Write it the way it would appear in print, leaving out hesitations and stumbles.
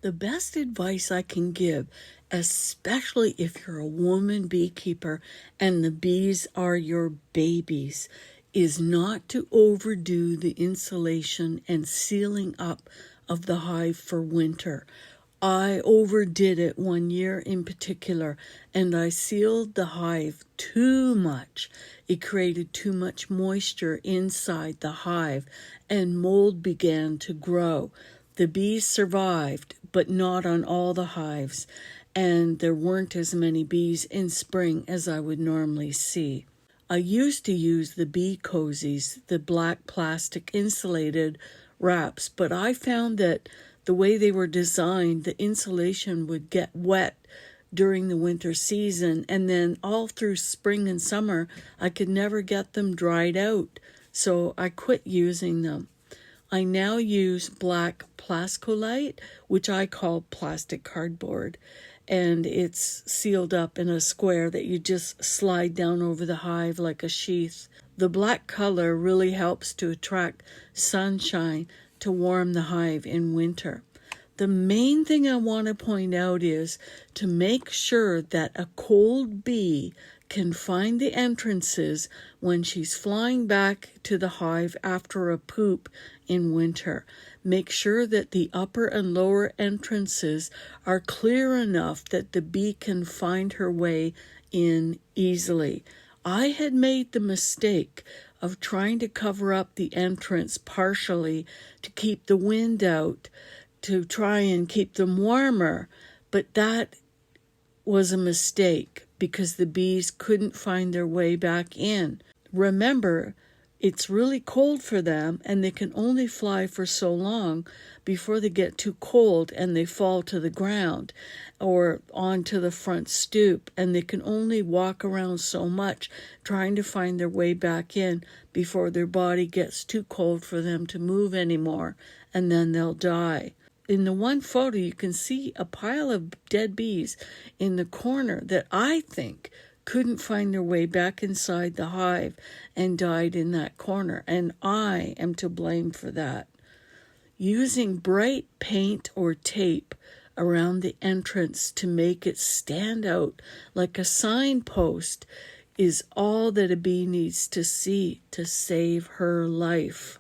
The best advice I can give, especially if you're a woman beekeeper and the bees are your babies, is not to overdo the insulation and sealing up of the hive for winter. I overdid it one year in particular, and I sealed the hive too much. It created too much moisture inside the hive, and mold began to grow. The bees survived, but not on all the hives, and there weren't as many bees in spring as I would normally see. I used to use the bee cozies, the black plastic insulated wraps, but I found that the way they were designed, the insulation would get wet during the winter season, and then all through spring and summer, I could never get them dried out, so I quit using them. I now use black plascolite, which I call plastic cardboard, and it's sealed up in a square that you just slide down over the hive like a sheath. The black color really helps to attract sunshine to warm the hive in winter. The main thing I want to point out is to make sure that a cold bee can find the entrances when she's flying back to the hive after a poop in winter. Make sure that the upper and lower entrances are clear enough that the bee can find her way in easily. I had made the mistake of trying to cover up the entrance partially to keep the wind out, to try and keep them warmer, but that was a mistake because the bees couldn't find their way back in. Remember, it's really cold for them, and they can only fly for so long before they get too cold and they fall to the ground or onto the front stoop, and they can only walk around so much trying to find their way back in before their body gets too cold for them to move anymore, and then they'll die. In the one photo, you can see a pile of dead bees in the corner that I think couldn't find their way back inside the hive and died in that corner, and I am to blame for that. Using bright paint or tape around the entrance to make it stand out like a signpost is all that a bee needs to see to save her life.